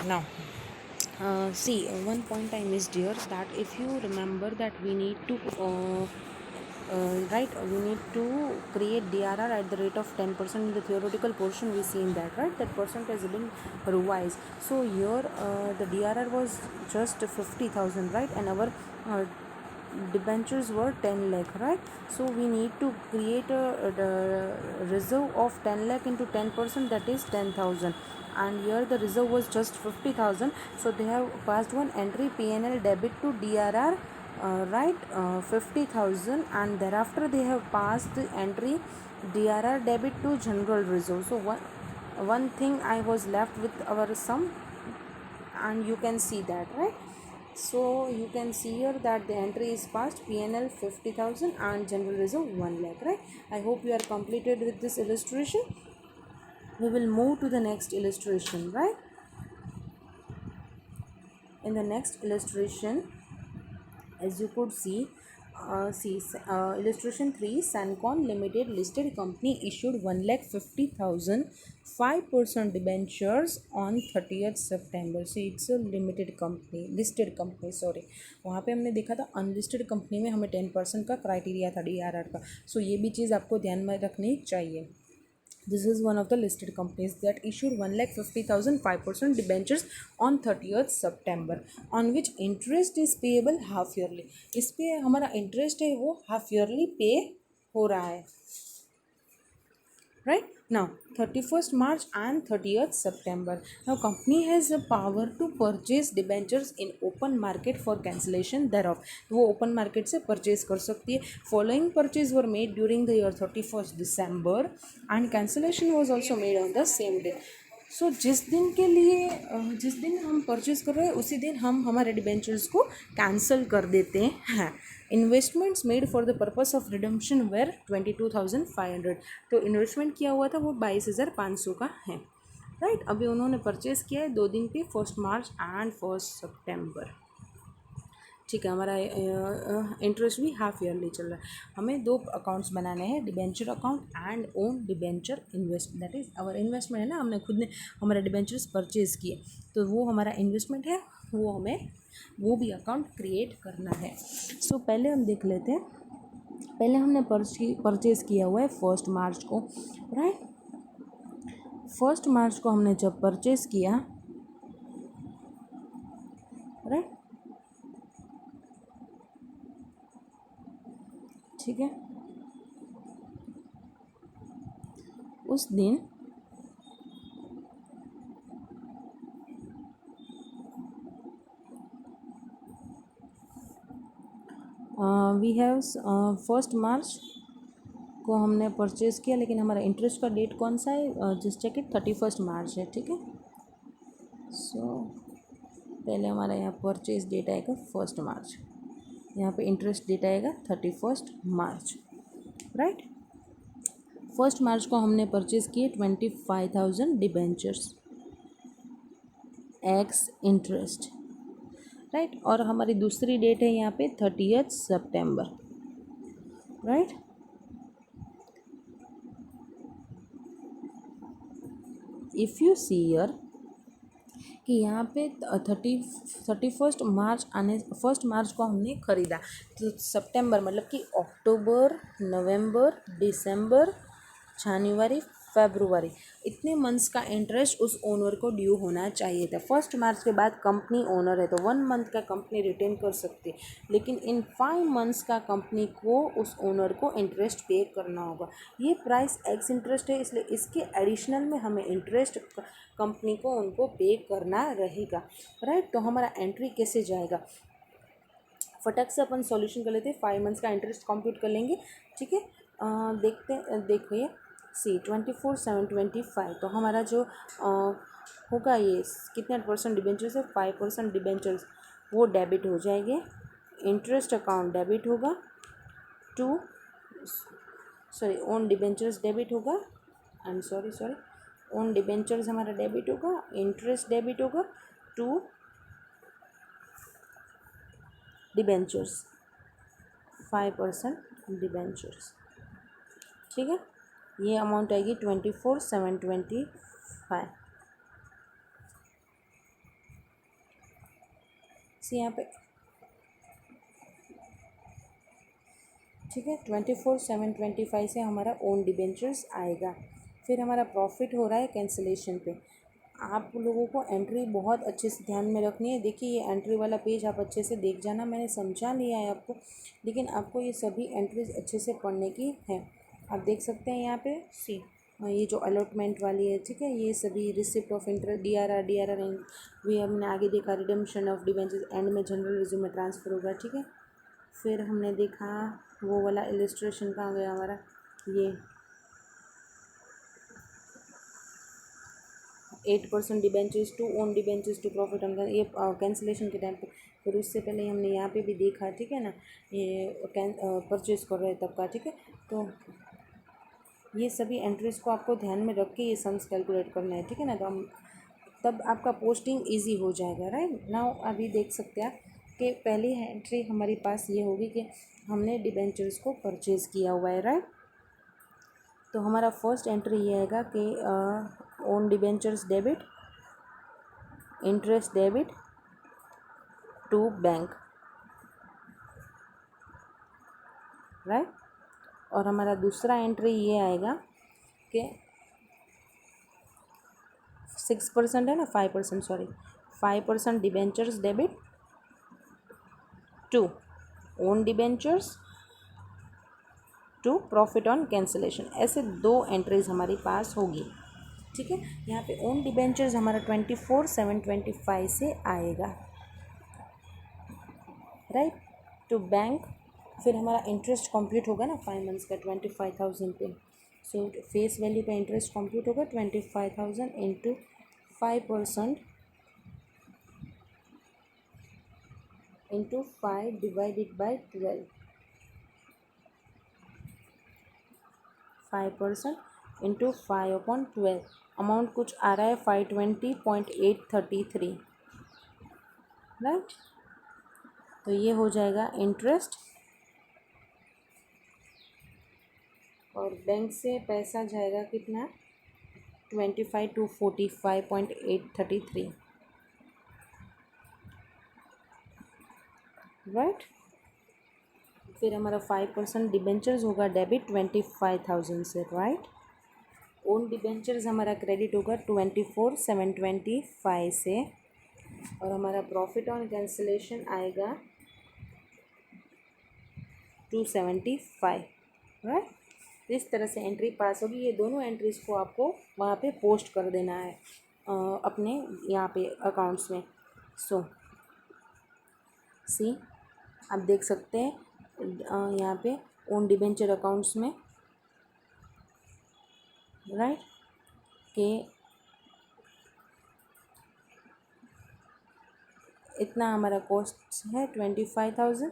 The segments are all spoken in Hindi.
now see, one point I missed here, that if you remember that we need to right, we need to create DRR at the rate of 10% in the theoretical portion. We seen that, right? That percent has been revised. So here the DRR was just 50,000, right? And our debentures were 10 lakh, right? So we need to create a reserve of 10 lakh into 10%, that is 10,000, and here the reserve was just 50,000. So they have passed one entry PNL debit to DRR, right, 50,000, and thereafter they have passed the entry DRR debit to general reserve. So one thing I was left with our sum, and you can see that, right? So you can see here that the entry is passed PNL 50,000 and general reserve 1 lakh, right? I hope you are completed with this illustration. We will move to the next illustration, right? In the next illustration, as you could see, illustration 3, Sancon Limited listed company issued 1,50,000 5% debentures on 30th September. So it's a limited company, listed company, sorry. वहाँ पे हमने देखा था अनलिस्टेड कंपनी में हमें 10% का क्राइटेरिया था DRR का. सो ये भी चीज़ आपको ध्यान में रखनी चाहिए. This is one of the listed companies that issued 1,50,000 5% debentures on 30th September, on which interest is payable half yearly. इस पे हमारा इंटरेस्ट है वो हाफ ईयरली पे हो रहा है, right? Now 31st March and 30th September. Now company has a power to purchase debentures in open market for cancellation thereof. वो open market से purchase कर सकती है. Following purchase were made during the year 31st December and cancellation was also made on the same day. सो जिस दिन के लिए जिस दिन हम परचेज कर रहे हैं उसी दिन हम हमारे डिबेंचर्स को कैंसिल कर देते हैं. Investments made for the purpose of redemption were 22,500. तो इन्वेस्टमेंट किया हुआ था वो 22,500 का है, राइट? अभी उन्होंने परचेज किया है 2 दिन पे, 1 मार्च एंड 1 सितंबर. ठीक है, हमारा इंटरेस्ट भी हाफ ईयरली चल रहा है. हमें 2 अकाउंट्स बनाने हैं, debenture account and own debenture invest. That is our investment है ना, हमने खुद ने हमारे डिबेंचर्स परचेज़ किए तो वो हमारा इन्वेस्टमेंट है, वो हमें वो भी अकाउंट क्रिएट करना है. सो पहले हम देख लेते हैं. पहले हमने परचेज़ किया हुआ है 1 मार्च को, राइट? 1 मार्च को हमने जब परचेज़ किया, राइट, ठीक है, उस दिन वी हैव 1 मार्च को हमने परचेज़ किया, लेकिन हमारा इंटरेस्ट का डेट कौन सा है? जस्ट चेक इट, 31 मार्च है, ठीक है. सो पहले हमारा यहाँ परचेज डेट आएगा 1 मार्च, यहाँ पे इंटरेस्ट डेट आएगा 31 मार्च, राइट? 1 मार्च को हमने परचेज़ किए 25,000 डिबेंचर्स एक्स इंटरेस्ट, राइट? और हमारी दूसरी डेट है यहाँ पे 30th सितंबर, right? If you see year कि यहाँ पे 31 मार्च आने 1 मार्च को हमने ख़रीदा, तो सितंबर मतलब कि अक्टूबर, नवंबर, दिसंबर, जनवरी, फरवरी, इतने मंथ्स का इंटरेस्ट उस ओनर को ड्यू होना चाहिए था. 1 मार्च के बाद कंपनी ओनर है तो 1 मंथ का कंपनी रिटेन कर सकती है, लेकिन इन 5 मंथ्स का कंपनी को उस ओनर को इंटरेस्ट पे करना होगा. ये प्राइस एक्स इंटरेस्ट है, इसलिए इसके एडिशनल में हमें इंटरेस्ट कंपनी को उनको पे करना रहेगा, राइट? तो हमारा एंट्री कैसे जाएगा, फटक से अपन सॉल्यूशन कर लेते हैं. 5 मंथ्स का इंटरेस्ट कंप्यूट कर लेंगे, ठीक है. देखिए सी 24,725, तो हमारा जो होगा ये कितने % डिबेंचर्स है, 5% डिबेंचर्स, वो डेबिट हो जाएंगे. इंटरेस्ट अकाउंट डेबिट होगा टू ओन डिबेंचर्स डेबिट होगा, I am sorry own debentures हमारा डेबिट होगा, इंटरेस्ट डेबिट होगा टू डिबेंचर्स 5% डिबेंचर्स, ठीक है. ये अमाउंट आएगी 24,725. सी यहाँ पे, ठीक है, 24/7/25 से हमारा ओन डिबेंचर्स आएगा। फिर हमारा प्रॉफिट हो रहा है कैंसिलेशन पे। आप लोगों को एंट्री बहुत अच्छे से ध्यान में रखनी है। देखिए ये एंट्री वाला पेज आप अच्छे से देख जाना, मैंने समझा लिया है आपको, लेकिन आपको ये सभी एंट्रीज अच्छे से पढ़ने की है। आप देख सकते हैं यहाँ पे सी, ये जो अलॉटमेंट वाली है, ठीक है, ये सभी receipt of interest, D R R भी हमने आगे देखा, रिडम्पशन ऑफ डिबेंचर्स एंड में जनरल रिज्यूम में ट्रांसफ़र होगा, ठीक है। फिर हमने देखा वो वाला इलस्ट्रेशन कहाँ गया हमारा, ये 8% debentures to own debentures to profit on, ये कैंसिलेशन के टाइम पे। फिर उससे पहले हमने यहाँ पे भी देखा, ठीक है ना, ये परचेज कर रहे तब का, ठीक है। तो ये सभी एंट्रीज को आपको ध्यान में रख के ये सम्स कैलकुलेट करना है, ठीक है ना। तो हम तब आपका पोस्टिंग इजी हो जाएगा, राइट। नाउ अभी देख सकते हैं आप कि पहली एंट्री हमारे पास ये होगी कि हमने डिबेंचर्स को परचेज़ किया हुआ है, राइट। तो हमारा फर्स्ट एंट्री ये आएगा कि own debentures debit, interest debit to bank, right. और हमारा दूसरा एंट्री ये आएगा कि 6% है ना, 5%, sorry, 5% debentures debit to own debentures to profit on cancellation. ऐसे दो एंट्रीज हमारे पास होगी, ठीक है। यहाँ पे ओन डिबेंचर्स हमारा 24/7/25 से आएगा, राइट, टू बैंक। फिर हमारा इंटरेस्ट कंप्यूट होगा ना 5 मंथ्स का 25,000 पे। सो फेस वैल्यू का इंटरेस्ट कंप्यूट होगा 25,000 into 5% into 5 divided by 12, 5% into 5/12। Amount कुछ आ रहा है 520.833, राइट। तो ये हो जाएगा इंटरेस्ट, और बैंक से पैसा जाएगा कितना, 25,245.833, राइट। फिर हमारा 5% डिबेंचर्स होगा डेबिट 25,000 से, राइट। ओन डिबेंचर्स हमारा क्रेडिट होगा 24/7/25 से, और हमारा प्रॉफिट ऑन कैंसिलेशन आएगा 275, राइट। इस तरह से एंट्री पास होगी। ये दोनों एंट्रीज को आपको वहाँ पे पोस्ट कर देना है अपने यहाँ पे अकाउंट्स में। सो सी, आप देख सकते हैं यहाँ पे ओन डिबेंचर अकाउंट्स में, राइट, कि इतना हमारा कॉस्ट है 25,000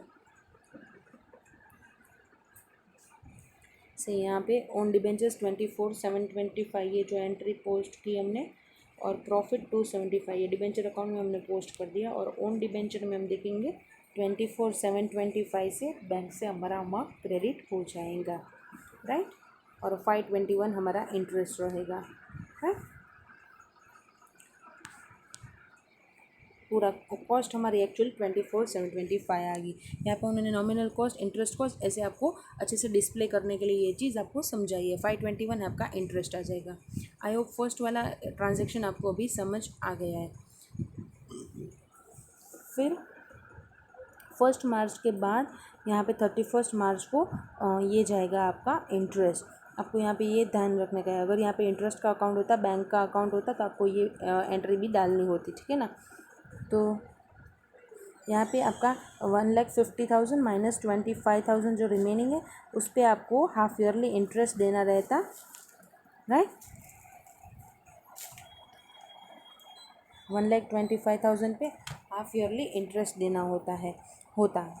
से। यहाँ पे ओन डिबेंचर्स 24/7/25 ये जो एंट्री पोस्ट की हमने, और प्रॉफिट 275 ये डिबेंचर अकाउंट में हमने पोस्ट कर दिया। और ओन डिबेंचर में हम देखेंगे 24/7/25 से बैंक से हमारा अमाउंट क्रेडिट हो जाएगा, राइट। और 521 हमारा इंटरेस्ट रहेगा, राइट। पूरा कॉस्ट हमारी एक्चुअल 24/7/25 आ गई। यहाँ पे उन्होंने नॉमिनल कॉस्ट, इंटरेस्ट कॉस्ट ऐसे आपको अच्छे से डिस्प्ले करने के लिए ये चीज़ आपको समझाई है। 521 आपका इंटरेस्ट आ जाएगा। आई होप फर्स्ट वाला ट्रांजैक्शन आपको अभी समझ आ गया है। फिर 1 मार्च के बाद यहाँ पे 31 मार्च को ये जाएगा आपका इंटरेस्ट। आपको यहाँ पे ये ध्यान रखने का है, अगर यहाँ पे इंटरेस्ट का अकाउंट होता, बैंक का अकाउंट होता, तो आपको ये एंट्री भी डालनी होती, ठीक है ना। तो यहाँ पे आपका 1,50,000 माइनस 25,000 जो रिमेनिंग है उस पर आपको हाफ ईयरली इंटरेस्ट देना रहता, राइट। 1,25,000 पे हाफ ईयरली इंटरेस्ट देना होता,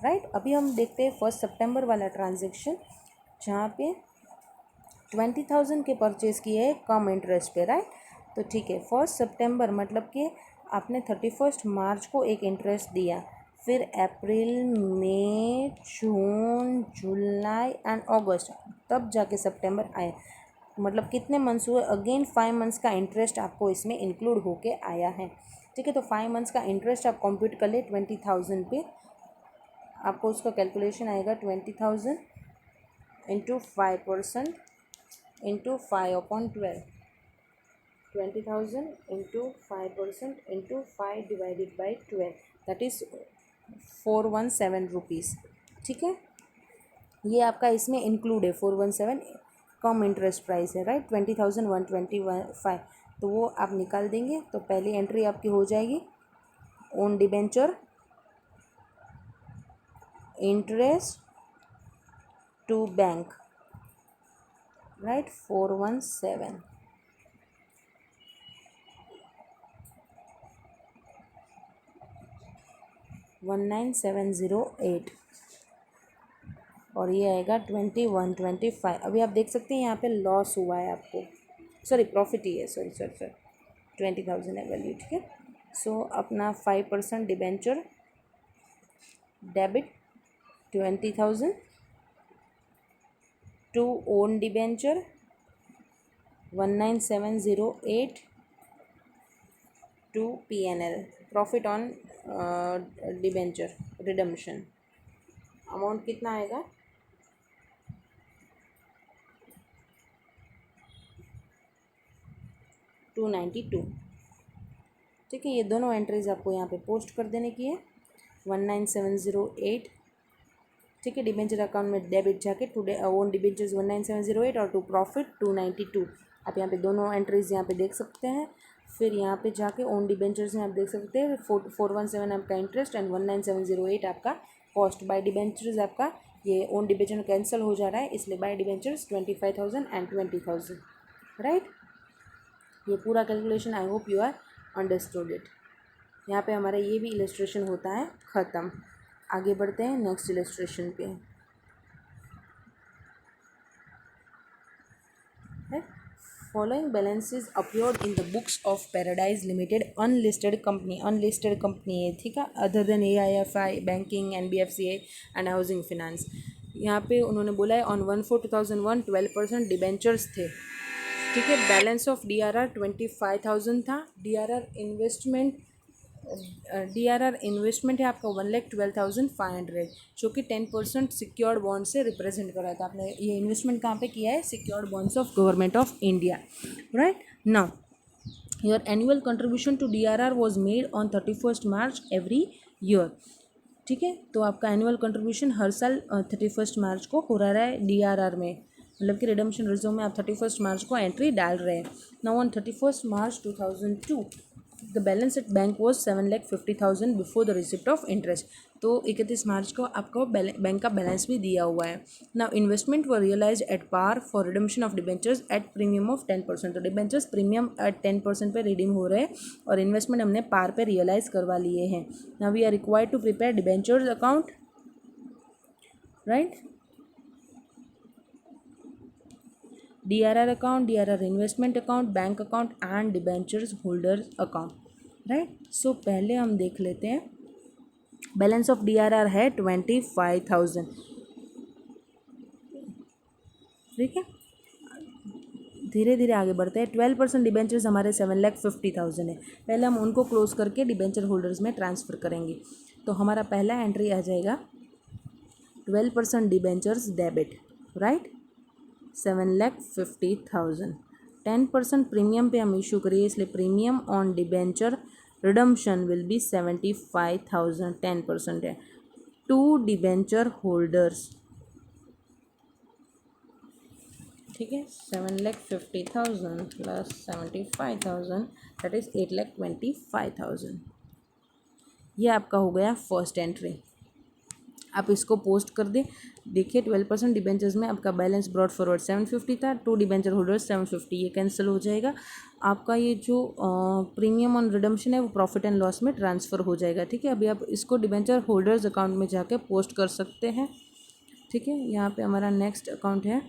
राइट। अभी हम देखते हैं 1 सितंबर वाला ट्रांजेक्शन, जहाँ पे 20,000 के परचेज़ किए हैं कम इंटरेस्ट पे, राइट। तो ठीक है, 1 सितंबर मतलब कि आपने 31 मार्च को एक इंटरेस्ट दिया, फिर अप्रैल, मई, जून, जुलाई एंड अगस्त, तब जाके सितंबर आए। मतलब कितने मंथ्स हुए, अगेन 5 मंथ्स का इंटरेस्ट आपको इसमें इंक्लूड होके आया है। ठीक है, तो 5 मंथ्स का इंटरेस्ट आप कंप्यूट कर ले 20,000 पे, आपको उसका कैलकुलेशन आएगा 20,000 into 5% into 5/12, 20,000 into 5% into 5/12, that is 417 rupees. ठीक है, ये आपका इसमें इंक्लूड है 417, कम इंटरेस्ट प्राइस है, राइट, 20,125, तो वो आप निकाल देंगे। तो पहली एंट्री आपकी हो जाएगी own debenture interest to bank, right, 417, 19,708, और ये आएगा 2125। अभी आप देख सकते हैं यहाँ पे लॉस हुआ है आपको, सॉरी प्रॉफिट ही है, सॉरी 20,000 है वैल्यू। ठीक है, सो अपना 5% debenture debit 20,000 to own debenture 19,708 to PNL, profit on debenture redemption, amount कितना आएगा 292। ठीक है, ये दोनों एंट्रीज आपको यहाँ पे पोस्ट कर देने की है, 19,708। ठीक है, डिबेंचर अकाउंट में डेबिट जाके टू ओन डिबेंचर्स 19,708 और टू प्रॉफिट 292। आप यहाँ पे दोनों एंट्रीज यहाँ पे देख सकते हैं। फिर यहाँ पे जाके ओन डिबेंचर्स में आप देख सकते हैं 417 आपका इंटरेस्ट एंड 19,708 आपका कॉस्ट। बाय डिबेंचर्स आपका ये ओन डिबेंचर कैंसिल हो जा रहा है, इसलिए बाय डिबेंचर्स 25,000 एंड 20,000, राइट। ये पूरा calculation I hope you are understood it. यहाँ पे हमारा ये भी इलस्ट्रेशन होता है ख़त्म। आगे बढ़ते हैं नेक्स्ट इलस्ट्रेशन पे। Following balances appeared in the books of Paradise Limited unlisted company है, ठीक है, other than AIFI banking NBFCA and housing finance. यहाँ पे उन्होंने बोला है ऑन 1/4/2001 12% डिबेंचर्स थे। ठीक है, बैलेंस ऑफ DRR 25,000 था। DRR इन्वेस्टमेंट है आपका 1,12,500, जो कि 10% सिक्योर्ड बॉन्ड से रिप्रेजेंट कर रहा था। आपने ये इन्वेस्टमेंट कहाँ पे किया है, secured bonds of government of India, right. Now your annual contribution to DRR was made on 31 March every year. ठीक है, तो आपका एनुअल कंट्रीब्यूशन हर साल 31 मार्च को हो रहा है DRR में, मतलब कि रिडम्पशन रिजर्व में आप 31 मार्च को एंट्री डाल रहे हैं। Now on 31 March 2002 the balance at bank was 7,50,000 before the receipt of interest. तो 31 मार्च को आपको बैंक का बैलेंस भी दिया हुआ है। Now investment were realise at par for redemption of debentures at premium of 10%। तो डिबेंचर्स प्रीमियम एट 10% पे रिडीम हो रहे हैं और इन्वेस्टमेंट हमने पार पे रियलाइज करवा लिए हैं। Now we are required to prepare debentures account, right, DRR account, DRR investment account, bank account and debentures holders account, right. So पहले हम देख लेते हैं बैलेंस ऑफ DRR है 25,000। ठीक है, धीरे धीरे आगे बढ़ते हैं। 12% डिबेंचर्स हमारे 7,50,000 है। पहले हम उनको क्लोज करके डिबेंचर होल्डर्स में ट्रांसफ़र करेंगे। तो हमारा पहला एंट्री आ जाएगा 12% डिबेंचर्स डेबिट, राइट, 7,50,000। 10% प्रीमियम पे हम इशू करिए, इसलिए premium on debenture redemption will be 75,000, 10% है। टू डिबेंचर होल्डर्स, ठीक है, 7,50,000 प्लस 75,000 दैट इज़ 8,25,000। ये आपका हो गया फर्स्ट एंट्री। आप इसको पोस्ट कर दें। देखिए 12% डिबेंचर्स में आपका बैलेंस ब्रॉड फॉरवर्ड 750 था, टू डिबेंचर होल्डर्स 750, ये कैंसिल हो जाएगा। आपका ये जो प्रीमियम ऑन रिडम्पशन है वो प्रॉफिट एंड लॉस में ट्रांसफ़र हो जाएगा। ठीक है, अभी आप इसको डिबेंचर होल्डर्स अकाउंट में जाके पोस्ट कर सकते हैं। ठीक है, यहाँ पे हमारा नेक्स्ट अकाउंट है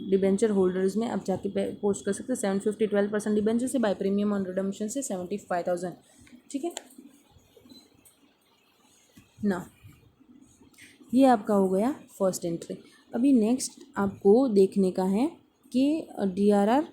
डिबेंचर होल्डर्स में, आप जाके पोस्ट कर सकते हैं 750, 12% डिबेंचर से बाय प्रीमियम ऑन रिडम्पशन से 75,000। ठीक है ना, ये आपका हो गया फर्स्ट एंट्री। अभी नेक्स्ट आपको देखने का है कि DRR,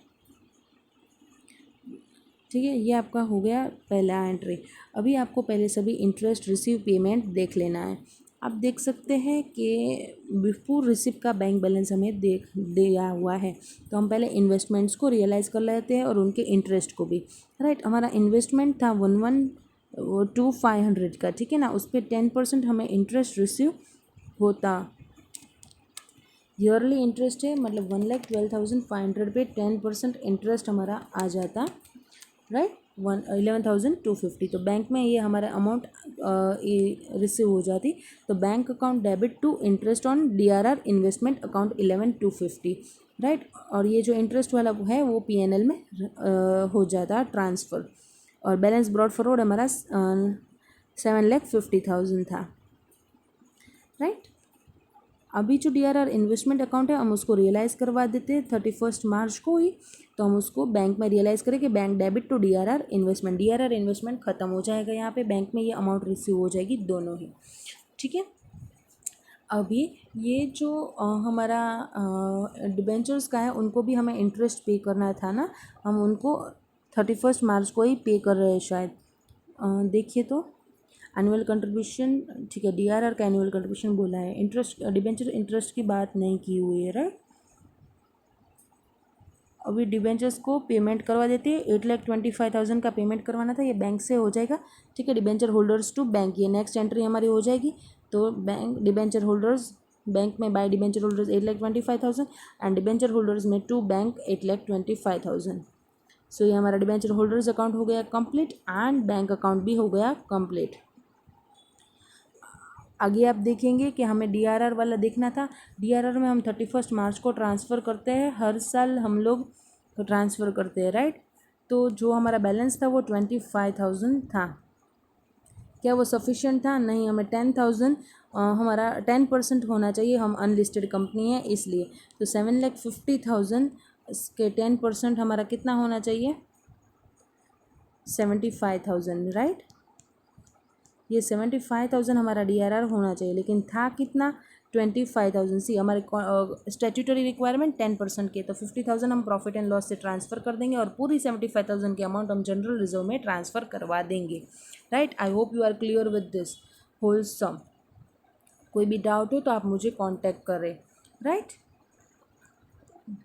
ठीक है, ये आपका हो गया पहला एंट्री। अभी आपको पहले सभी इंटरेस्ट रिसीव पेमेंट देख लेना है। आप देख सकते हैं कि बिफोर रिसिप्ट का बैंक बैलेंस हमें देख दिया हुआ है, तो हम पहले इन्वेस्टमेंट्स को रियलाइज़ कर लेते हैं और उनके इंटरेस्ट को भी। राइट, हमारा इन्वेस्टमेंट था 112500 का, ठीक है ना, उस पर 10% हमें इंटरेस्ट रिसीव होता। ईयरली इंटरेस्ट है, मतलब 1,12,500 पे 10% इंटरेस्ट हमारा आ जाता। राइट, 11,250, तो बैंक में ये हमारा अमाउंट रिसीव हो जाती। तो bank account debit to interest on DRR investment account 11,250। Right, और ये जो इंटरेस्ट वाला है वो PNL में हो जाता ट्रांसफ़र। और बैलेंस ब्रॉड फॉरवर्ड हमारा 7,50,000 था। राइट, अभी जो DRR इन्वेस्टमेंट अकाउंट है हम उसको रियलाइज़ करवा देते हैं 31 मार्च को ही। तो हम उसको बैंक में रियलाइज़ करें कि bank debit to DRR investment ख़त्म हो जाएगा, यहाँ पे बैंक में ये अमाउंट रिसीव हो जाएगी दोनों ही। ठीक है, अभी ये जो हमारा डिबेंचर्स का है उनको भी हमें इंटरेस्ट पे करना था ना, हम उनको 31 मार्च को ही पे कर रहे हैं शायद। देखिए तो एनुअल कंट्रीब्यूशन, ठीक है, DRR का एनुअल कंट्रीब्यूशन बोला है, इंटरेस्ट डिबेंचर इंटरेस्ट की बात नहीं की हुई है। राइट, अभी डिबेंचर्स को पेमेंट करवा देते हैं। 8,25,000 का पेमेंट करवाना था, ये बैंक से हो जाएगा। ठीक है, डिबेंचर होल्डर्स टू बैंक, ये नेक्स्ट एंट्री हमारी हो जाएगी। तो बैंक डिबेंचर होल्डर्स बैंक में by debenture holders 8,25,000 and debenture holders में टू बैंक 8,25,000। सो ये हमारा डिबेंचर होल्डर्स अकाउंट हो गया कंप्लीट एंड बैंक अकाउंट भी हो गया कंप्लीट। आगे आप देखेंगे कि हमें DRR वाला देखना था। DRR में हम 31 मार्च को ट्रांसफ़र करते हैं, हर साल हम लोग ट्रांसफ़र करते हैं। राइट, तो जो हमारा बैलेंस था वो 25,000 था। क्या वो सफिशिएंट था? नहीं, हमें 10,000 हमारा 10% होना चाहिए, हम अनलिस्टेड कंपनी है इसलिए। तो 7,50,000 के 10% हमारा कितना होना चाहिए? 75,000। राइट, ये 75,000 हमारा DRR होना चाहिए, लेकिन था कितना? 25,000। सी हमारे स्टैट्यूटरी रिक्वायरमेंट 10% के, तो 50,000 हम प्रॉफिट एंड लॉस से ट्रांसफ़र कर देंगे और पूरी 75,000 की अमाउंट हम जनरल रिजर्व में ट्रांसफ़र करवा देंगे। Right, I hope you are clear with this whole sum. कोई भी डाउट हो तो आप मुझे कॉन्टैक्ट करें। Right,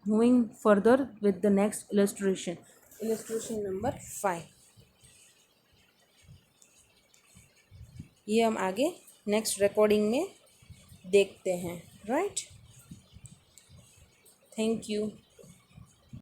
moving further with the next illustration number 5। ये हम आगे नेक्स्ट रिकॉर्डिंग में देखते हैं। Right, thank you.